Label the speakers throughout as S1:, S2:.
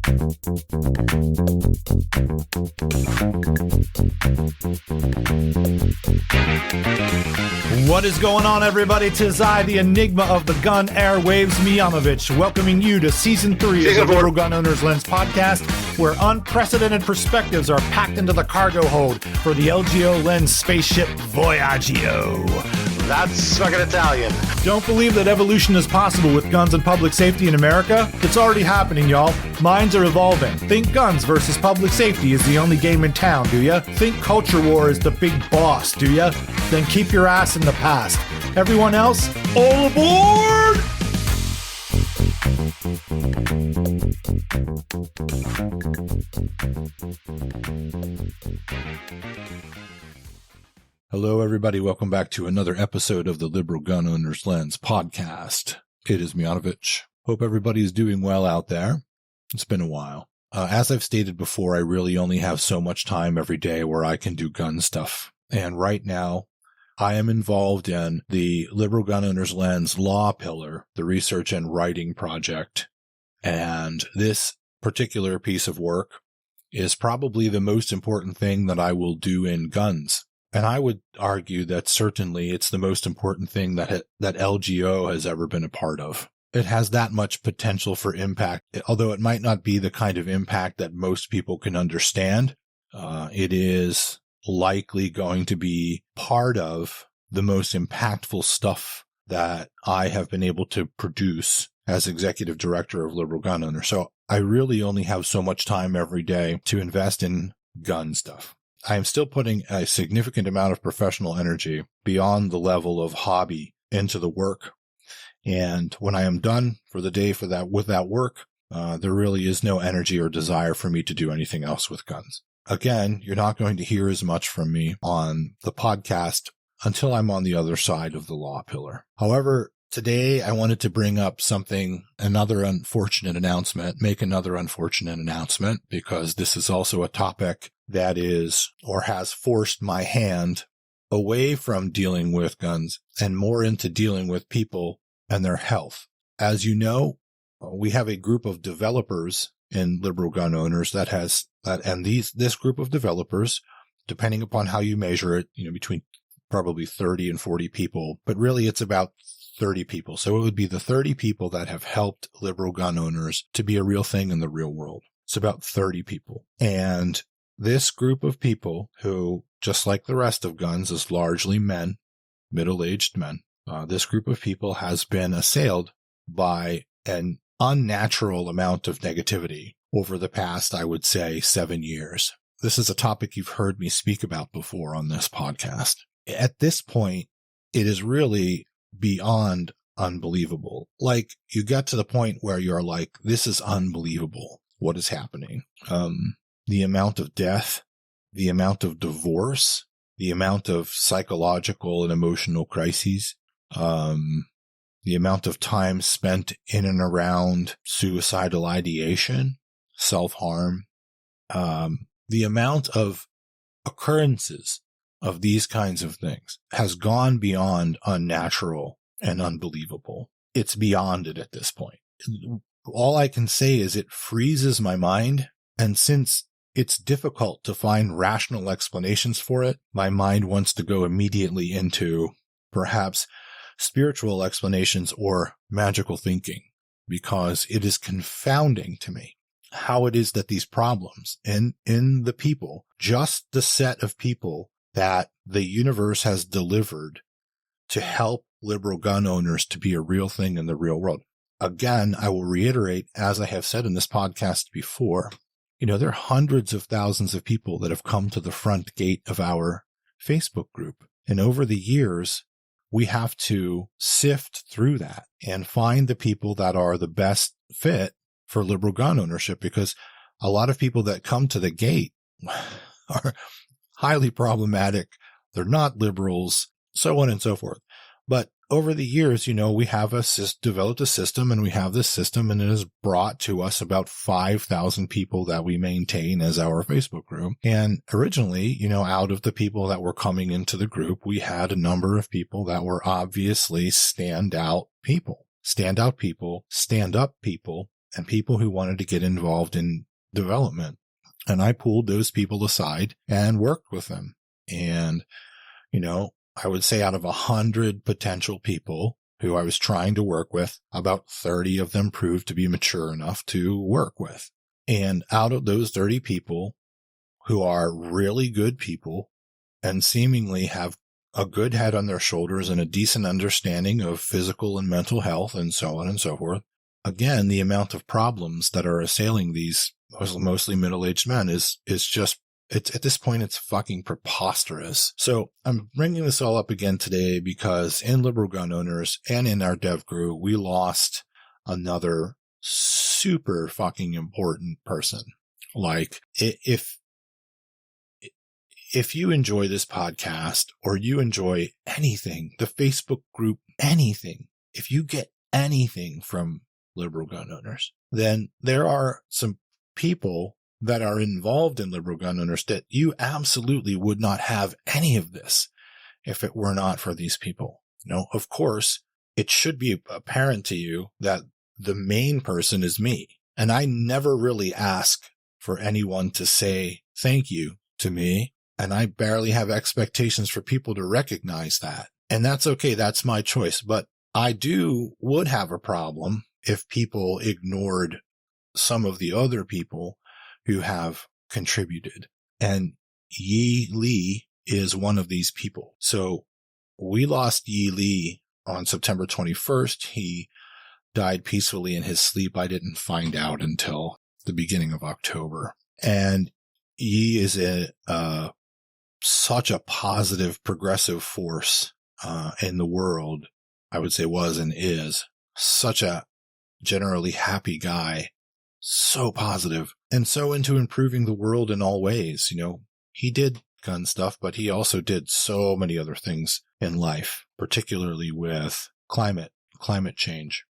S1: What is going on, everybody? 'Tis I, the enigma of the gun airwaves, Miyanovich, welcoming you to Season 3 of the Liberal Gun Owners Lens podcast, where unprecedented perspectives are packed into the cargo hold for the LGO Lens spaceship Voyagio.
S2: That's fucking Italian.
S1: Don't believe that evolution is possible with guns and public safety in America? It's already happening, y'all. Minds are evolving. Think guns versus public safety is the only game in town, do ya? Think culture war is the big boss, do ya? Then keep your ass in the past. Everyone else, all aboard! Hello, everybody. Welcome back to another episode of the Liberal Gun Owners Lens podcast. It is Miyanovich. Hope everybody is doing well out there. It's been a while. As I've stated before, I really only have so much time every day where I can do gun stuff. And right now, I am involved in the Liberal Gun Owners Lens law pillar, the research and writing project. And this particular piece of work is probably the most important thing that I will do in guns. And I would argue that certainly it's the most important thing that LGO has ever been a part of. It has that much potential for impact, although it might not be the kind of impact that most people can understand. It is likely going to be part of the most impactful stuff that I have been able to produce as executive director of Liberal Gun Owners. So I really only have so much time every day to invest in gun stuff. I am still putting a significant amount of professional energy beyond the level of hobby into the work. And when I am done for the day with that work, there really is no energy or desire for me to do anything else with guns. Again, you're not going to hear as much from me on the podcast until I'm on the other side of the law pillar. However, today I wanted to bring up make another unfortunate announcement, because this is also a topic that is or has forced my hand away from dealing with guns and more into dealing with people and their health. As you know, we have a group of developers in Liberal Gun Owners this group of developers, depending upon how you measure it, between probably 30 and 40 people, but really it's about 30 people. So it would be the 30 people that have helped Liberal Gun Owners to be a real thing in the real world. It's about 30 people. And this group of people, who, just like the rest of guns, is largely men, middle-aged men, this group of people has been assailed by an unnatural amount of negativity over the past, I would say, 7 years. This is a topic you've heard me speak about before on this podcast. At this point, it is really beyond unbelievable. Like, you get to the point where you're like, this is unbelievable. What is happening? The amount of death, the amount of divorce, the amount of psychological and emotional crises, the amount of time spent in and around suicidal ideation, self-harm, the amount of occurrences of these kinds of things has gone beyond unnatural and unbelievable. It's beyond it at this point. All I can say is it freezes my mind, and since it's difficult to find rational explanations for it, my mind wants to go immediately into perhaps spiritual explanations or magical thinking, because it is confounding to me how it is that these problems in the people, just the set of people that the universe has delivered to help liberal gun owners to be a real thing in the real world. Again, I will reiterate, as I have said in this podcast before, there are hundreds of thousands of people that have come to the front gate of our Facebook group. And over the years, we have to sift through that and find the people that are the best fit for liberal gun ownership, because a lot of people that come to the gate are highly problematic. They're not liberals, so on and so forth. But over the years, we have developed a system, and we have this system, and it has brought to us about 5,000 people that we maintain as our Facebook group. And originally, out of the people that were coming into the group, we had a number of people that were obviously stand-up people, stand-up people and people who wanted to get involved in development. And I pulled those people aside and worked with them. And, I would say out of 100 potential people who I was trying to work with, about 30 of them proved to be mature enough to work with. And out of those 30 people who are really good people and seemingly have a good head on their shoulders and a decent understanding of physical and mental health and so on and so forth, again, the amount of problems that are assailing these mostly middle-aged men is just, it's at this point, it's fucking preposterous. So I'm bringing this all up again today because in Liberal Gun Owners and in our DevGru, we lost another super fucking important person. Like, if you enjoy this podcast or you enjoy anything, the Facebook group, anything, if you get anything from Liberal Gun Owners, then there are some people that are involved in Liberal Gun Owners that you absolutely would not have any of this if it were not for these people. Of course, it should be apparent to you that the main person is me. And I never really ask for anyone to say thank you to me. And I barely have expectations for people to recognize that. And that's okay. That's my choice. But I would have a problem if people ignored some of the other people who have contributed. And Yi Li is one of these people. So we lost Yi Li on September 21st. He died peacefully in his sleep. I didn't find out until the beginning of October. And Yi is such a positive, progressive force in the world. I would say was and is such a generally happy guy, so positive, and so into improving the world in all ways. He did gun stuff, but he also did so many other things in life, particularly with climate change.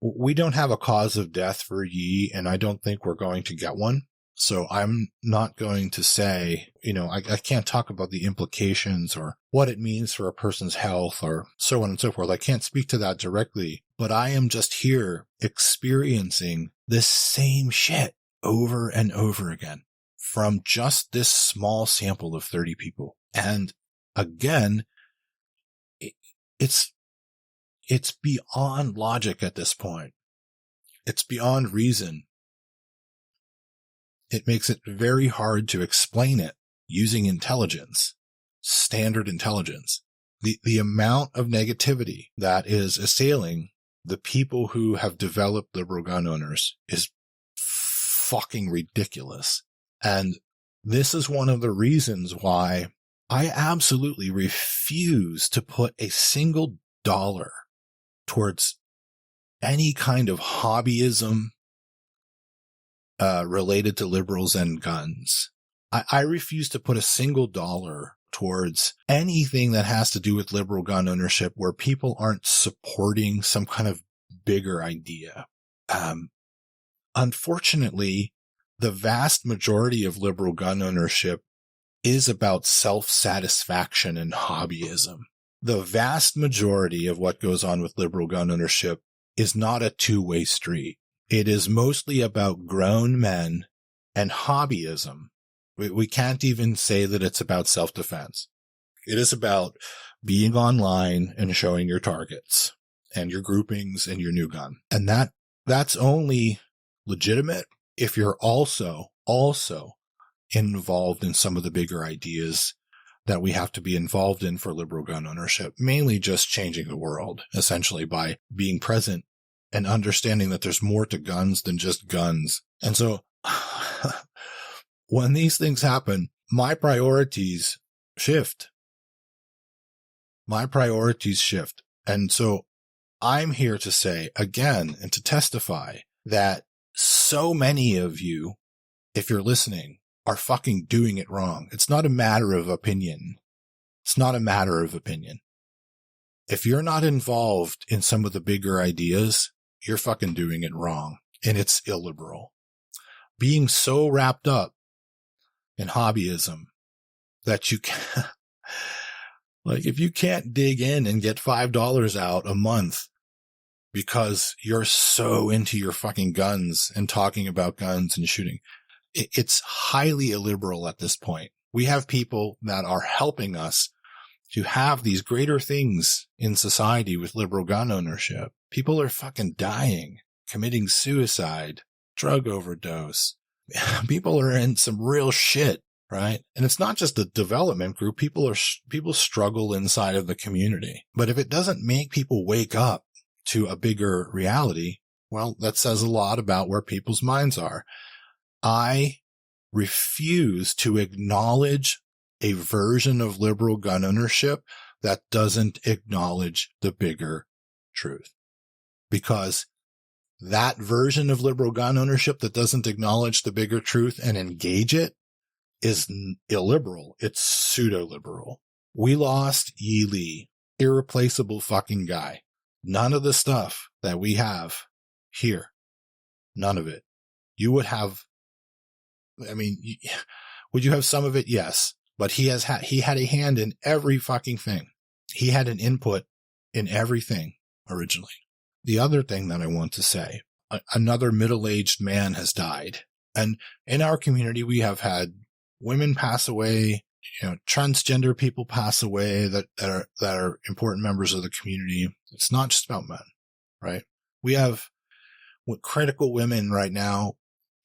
S1: We don't have a cause of death for Yi, and I don't think we're going to get one. So I'm not going to say, I can't talk about the implications or what it means for a person's health or so on and so forth. I can't speak to that directly, but I am just here experiencing this same shit over and over again from just this small sample of 30 people. And again, it's beyond logic at this point. It's beyond reason. It makes it very hard to explain it using intelligence, standard intelligence. The amount of negativity that is assailing the people who have developed Liberal Gun Owners is fucking ridiculous. And this is one of the reasons why I absolutely refuse to put a single dollar towards any kind of hobbyism related to liberals and guns. I refuse to put a single dollar towards anything that has to do with liberal gun ownership where people aren't supporting some kind of bigger idea. Unfortunately, the vast majority of liberal gun ownership is about self-satisfaction and hobbyism. The vast majority of what goes on with liberal gun ownership is not a two-way street. It is mostly about grown men and hobbyism. We can't even say that it's about self-defense. It is about being online and showing your targets and your groupings and your new gun. And that's only legitimate if you're also involved in some of the bigger ideas that we have to be involved in for liberal gun ownership, mainly just changing the world, essentially by being present and understanding that there's more to guns than just guns. And so when these things happen, my priorities shift. And so I'm here to say again and to testify that so many of you, if you're listening, are fucking doing it wrong. It's not a matter of opinion. If you're not involved in some of the bigger ideas, you're fucking doing it wrong. And it's illiberal. Being so wrapped up in hobbyism that you can't, like if you can't dig in and get $5 out a month because you're so into your fucking guns and talking about guns and shooting. It's highly illiberal at this point. We have people that are helping us to have these greater things in society with liberal gun ownership. People are fucking dying, committing suicide, drug overdose. People are in some real shit, right? And it's not just the development group. People struggle inside of the community. But if it doesn't make people wake up to a bigger reality, well, that says a lot about where people's minds are. I refuse to acknowledge a version of liberal gun ownership that doesn't acknowledge the bigger truth. Because that version of liberal gun ownership that doesn't acknowledge the bigger truth and engage it is illiberal. It's pseudo-liberal. We lost Yi Lee, irreplaceable fucking guy. None of the stuff that we have here, none of it. You would have, would you have some of it? Yes. But he had a hand in every fucking thing. He had an input in everything originally. The other thing that I want to say, another middle-aged man has died. And in our community, we have had women pass away, transgender people pass away that are important members of the community. It's not just about men, right? We have critical women right now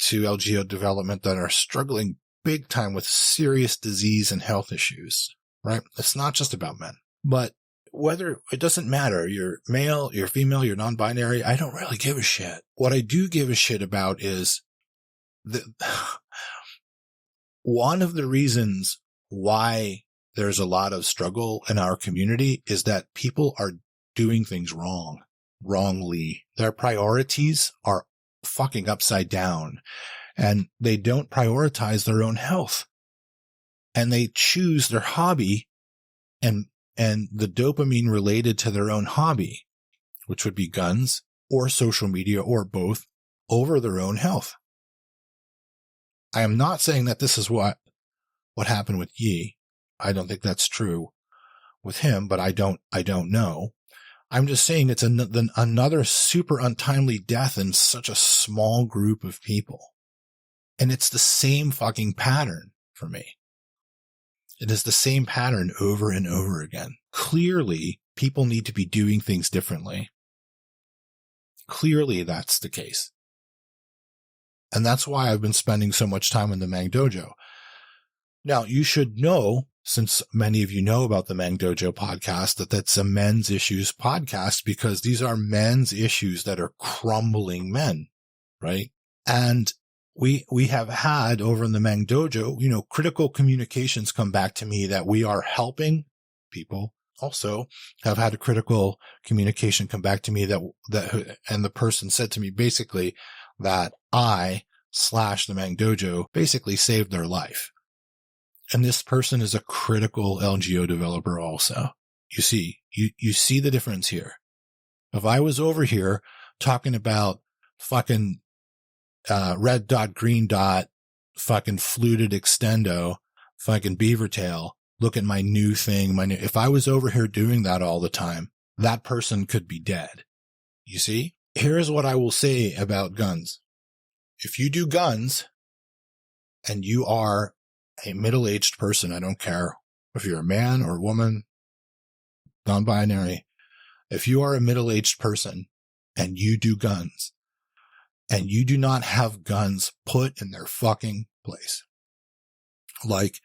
S1: to LGO development that are struggling big time with serious disease and health issues, right? It's not just about men, but whether it doesn't matter, you're male, you're female, you're non-binary, I don't really give a shit. What I do give a shit about is one of the reasons why there's a lot of struggle in our community is that people are doing things wrongly. Their priorities are fucking upside down, and they don't prioritize their own health, and they choose their hobby and the dopamine related to their own hobby, which would be guns or social media or both, over their own health. I am not saying that this is what happened with Yi. I don't think that's true with him, but I don't know. I'm just saying it's another super untimely death in such a small group of people. And it's the same fucking pattern for me. It is the same pattern over and over again. Clearly, people need to be doing things differently. Clearly, that's the case. And that's why I've been spending so much time in the Mang Dojo. Now, you should know, since many of you know about the Mang Dojo podcast, that that's a men's issues podcast, because these are men's issues that are crumbling men, right? And we have had over in the Mang Dojo, critical communications come back to me that we are helping people. Also have had a critical communication come back to me and the person said to me basically that I/the Mang Dojo basically saved their life. And this person is a critical LGO developer also. You see the difference here. If I was over here talking about fucking red dot, green dot, fucking fluted extendo, fucking beaver tail, look at my new thing, if I was over here doing that all the time, that person could be dead. You see? Here's what I will say about guns. If you do guns and you are a middle-aged person, I don't care if you're a man or a woman, non-binary, if you are a middle-aged person and you do guns and you do not have guns put in their fucking place, like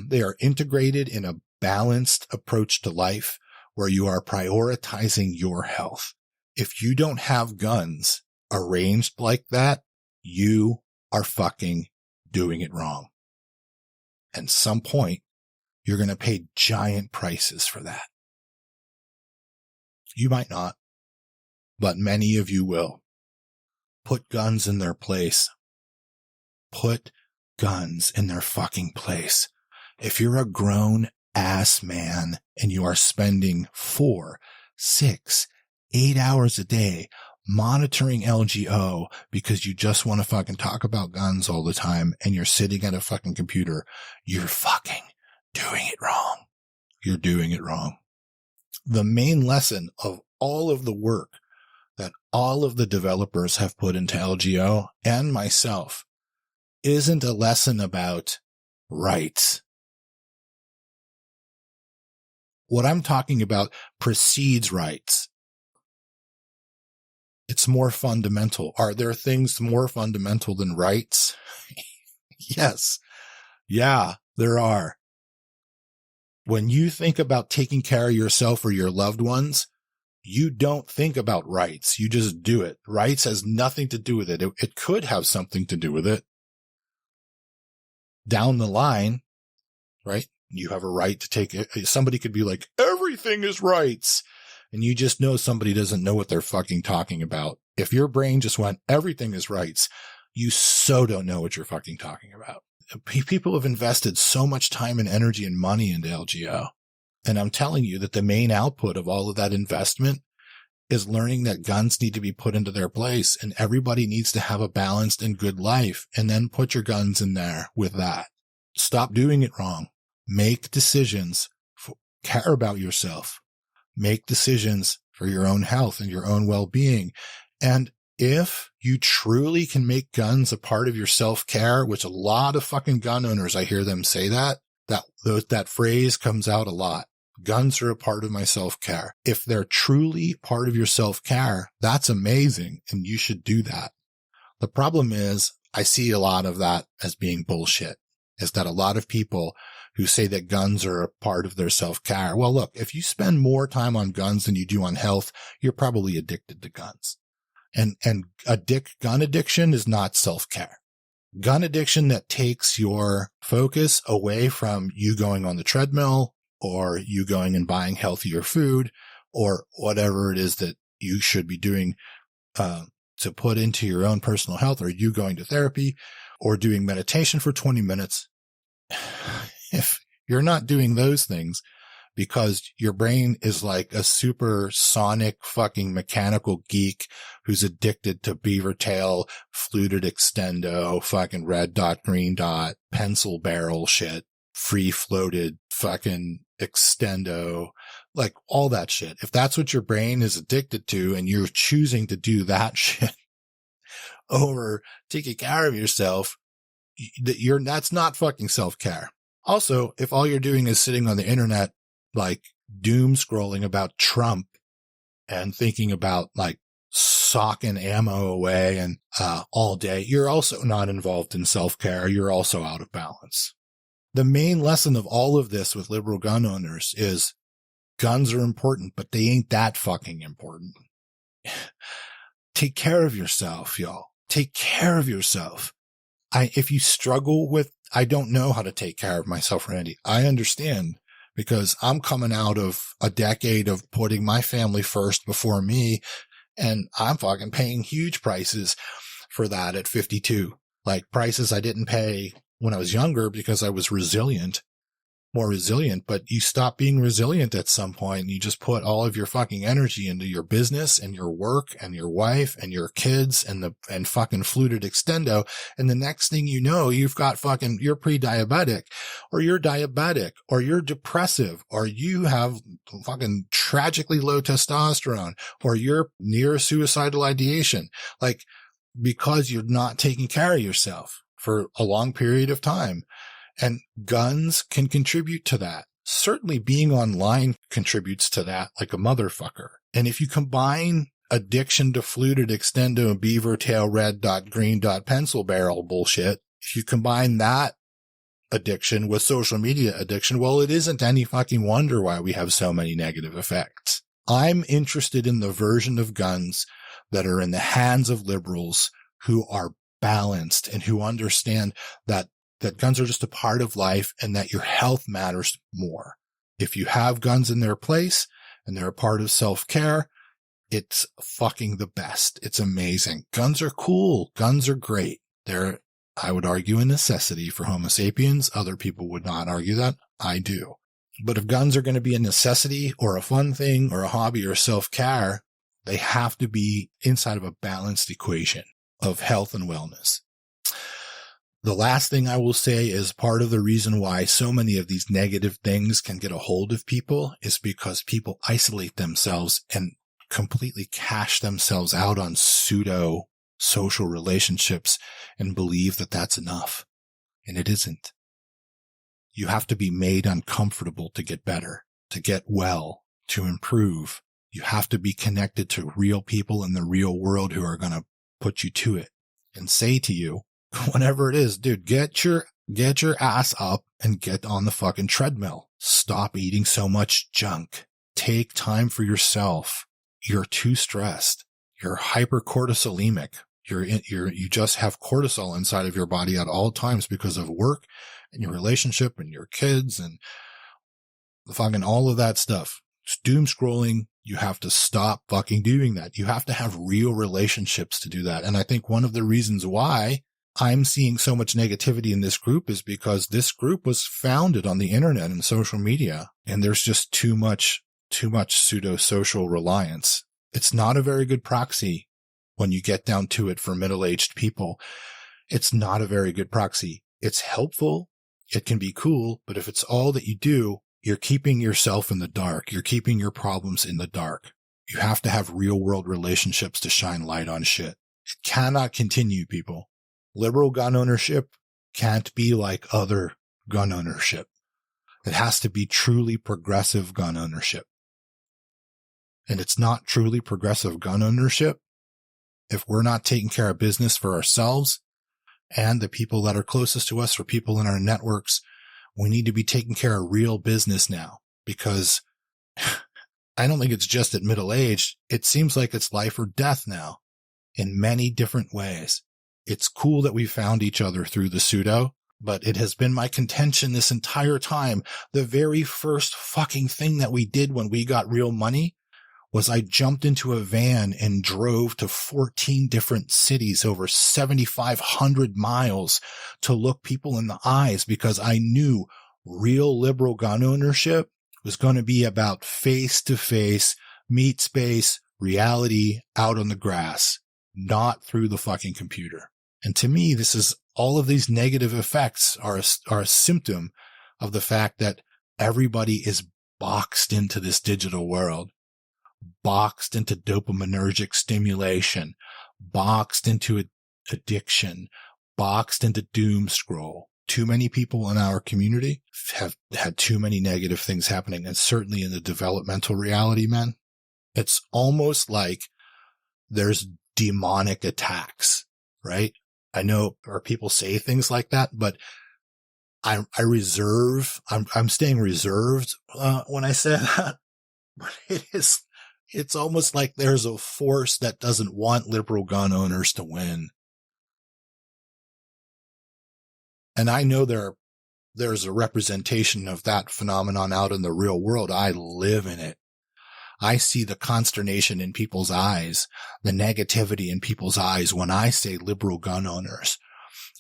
S1: they are integrated in a balanced approach to life where you are prioritizing your health. If you don't have guns arranged like that, you are fucking doing it wrong. At some point, you're going to pay giant prices for that. You might not, but many of you will. Put guns in their place. Put guns in their fucking place. If you're a grown ass man and you are spending 4, 6, 8 hours a day monitoring LGO because you just want to fucking talk about guns all the time and you're sitting at a fucking computer, you're fucking doing it wrong. You're doing it wrong. The main lesson of all of the work that all of the developers have put into LGO and myself isn't a lesson about rights. What I'm talking about precedes rights. It's more fundamental. Are there things more fundamental than rights? Yes. Yeah, there are. When you think about taking care of yourself or your loved ones, you don't think about rights. You just do it. Rights has nothing to do with it. It could have something to do with it. Down the line, right? You have a right to take it. Somebody could be like, everything is rights. And you just know somebody doesn't know what they're fucking talking about. If your brain just went, everything is rights, you so don't know what you're fucking talking about. People have invested so much time and energy and money into LGO. And I'm telling you that the main output of all of that investment is learning that guns need to be put into their place and everybody needs to have a balanced and good life, and then put your guns in there with that. Stop doing it wrong. Make decisions. Care about yourself. Make decisions for your own health and your own well-being. And if you truly can make guns a part of your self-care, which a lot of fucking gun owners, I hear them say that phrase comes out a lot. Guns are a part of my self-care. If they're truly part of your self-care, that's amazing, and you should do that. The problem is, I see a lot of that as being bullshit, is that a lot of people who say that guns are a part of their self-care. Well, look, if you spend more time on guns than you do on health, you're probably addicted to guns. And gun addiction is not self-care. Gun addiction that takes your focus away from you going on the treadmill, or you going and buying healthier food, or whatever it is that you should be doing to put into your own personal health, or you going to therapy, or doing meditation for 20 minutes. If you're not doing those things because your brain is like a supersonic fucking mechanical geek who's addicted to beaver tail, fluted extendo, fucking red dot, green dot, pencil barrel shit, free floated fucking extendo, like all that shit. If that's what your brain is addicted to and you're choosing to do that shit over taking care of yourself, that's not fucking self-care. Also, if all you're doing is sitting on the internet, like doom scrolling about Trump and thinking about like socking ammo away and all day, you're also not involved in self-care. You're also out of balance. The main lesson of all of this with liberal gun owners is guns are important, but they ain't that fucking important. Take care of yourself, y'all. Take care of yourself. If you struggle with, I don't know how to take care of myself, Randy. I understand, because I'm coming out of a decade of putting my family first before me, and I'm fucking paying huge prices for that at 52. Like prices I didn't pay when I was younger because I was more resilient, but you stop being resilient at some point and you just put all of your fucking energy into your business and your work and your wife and your kids and fucking fluted extendo. And the next thing you know, you're pre-diabetic, or you're diabetic, or you're depressive, or you have fucking tragically low testosterone, or you're near suicidal ideation. Like, because you're not taking care of yourself for a long period of time. And guns can contribute to that. Certainly being online contributes to that like a motherfucker. And if you combine addiction to fluted extendo and beaver tail, red dot, green dot, pencil barrel bullshit, if you combine that addiction with social media addiction, well, it isn't any fucking wonder why we have so many negative effects. I'm interested in the version of guns that are in the hands of liberals who are balanced and who understand that guns are just a part of life and that your health matters more. If you have guns in their place and they're a part of self-care, it's fucking the best. It's amazing. Guns are cool. Guns are great. They're, I would argue, a necessity for Homo sapiens. Other people would not argue that. I do. But if guns are going to be a necessity or a fun thing or a hobby or self-care, they have to be inside of a balanced equation of health and wellness. The last thing I will say is part of the reason why so many of these negative things can get a hold of people is because people isolate themselves and completely cash themselves out on pseudo social relationships and believe that that's enough. And it isn't. You have to be made uncomfortable to get better, to get well, to improve. You have to be connected to real people in the real world who are going to put you to it and say to you, whatever it is, dude, get your ass up and get on the fucking treadmill. Stop eating so much junk. Take time for yourself. You're too stressed. You're hypercortisolemic. You just have cortisol inside of your body at all times because of work and your relationship and your kids and the fucking all of that stuff. It's doom scrolling. You have to stop fucking doing that. You have to have real relationships to do that. And I think one of the reasons why I'm seeing so much negativity in this group is because this group was founded on the internet and social media, and there's just too much pseudo-social reliance. It's not a very good proxy when you get down to it for middle-aged people. It's not a very good proxy. It's helpful. It can be cool, but if it's all that you do, you're keeping yourself in the dark. You're keeping your problems in the dark. You have to have real-world relationships to shine light on shit. It cannot continue, people. Liberal gun ownership can't be like other gun ownership. It has to be truly progressive gun ownership. And it's not truly progressive gun ownership if we're not taking care of business for ourselves and the people that are closest to us or people in our networks. We need to be taking care of real business now, because I don't think it's just at middle age. It seems like it's life or death now in many different ways. It's cool that we found each other through the pseudo, but it has been my contention this entire time. The very first fucking thing that we did when we got real money was I jumped into a van and drove to 14 different cities over 7,500 miles to look people in the eyes, because I knew real liberal gun ownership was going to be about face-to-face, meat space, reality out on the grass, not through the fucking computer. And to me, this is all of these negative effects are a symptom of the fact that everybody is boxed into this digital world, boxed into dopaminergic stimulation, boxed into addiction, boxed into doom scroll. Too many people in our community have had too many negative things happening, and certainly in the developmental reality, man. It's almost like there's demonic attacks, right? I know, or people say things like that, but I'm staying reserved, when I say that, but it's almost like there's a force that doesn't want liberal gun owners to win. And I know there's a representation of that phenomenon out in the real world. I live in it. I see the consternation in people's eyes, the negativity in people's eyes when I say liberal gun owners.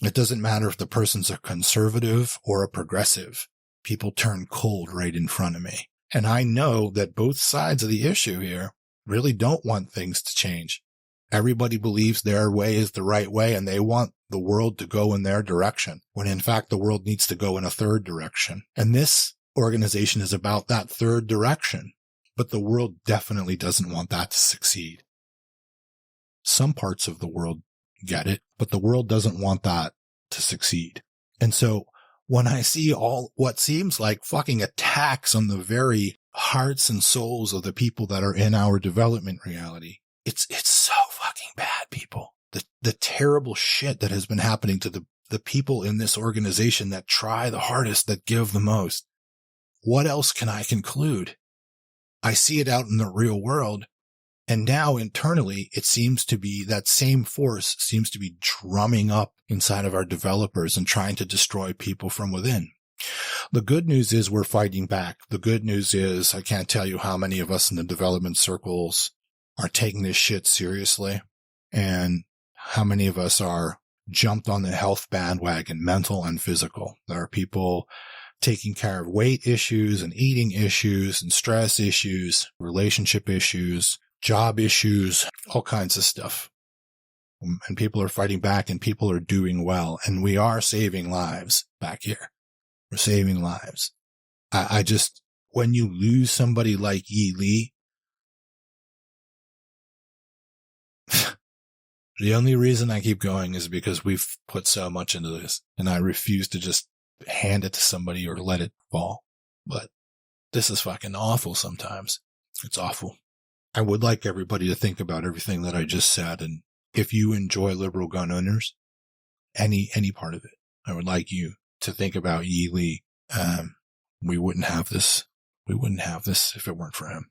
S1: It doesn't matter if the person's a conservative or a progressive. People turn cold right in front of me. And I know that both sides of the issue here really don't want things to change. Everybody believes their way is the right way, and they want the world to go in their direction, when in fact the world needs to go in a third direction. And this organization is about that third direction. But the world definitely doesn't want that to succeed. Some parts of the world get it, but the world doesn't want that to succeed. And so when I see all what seems like fucking attacks on the very hearts and souls of the people that are in our development reality, it's so fucking bad, people. The terrible shit that has been happening to the people in this organization that try the hardest, that give the most. What else can I conclude? I see it out in the real world, and now internally it seems to be that same force seems to be drumming up inside of our developers and trying to destroy people from within. The good news is we're fighting back. The good news is I can't tell you how many of us in the development circles are taking this shit seriously, and how many of us are jumped on the health bandwagon, mental and physical. There are people taking care of weight issues and eating issues and stress issues, relationship issues, job issues, all kinds of stuff. And people are fighting back, and people are doing well. And we are saving lives back here. We're saving lives. I just, when you lose somebody like Yi Lee, The only reason I keep going is because we've put so much into this, and I refuse to just hand it to somebody or let it fall. But this is fucking awful sometimes. It's awful. I would like everybody to think about everything that I just said, and if you enjoy liberal gun owners, any part of it, I would like you to think about Yi Lee. We wouldn't have this. We wouldn't have this if it weren't for him.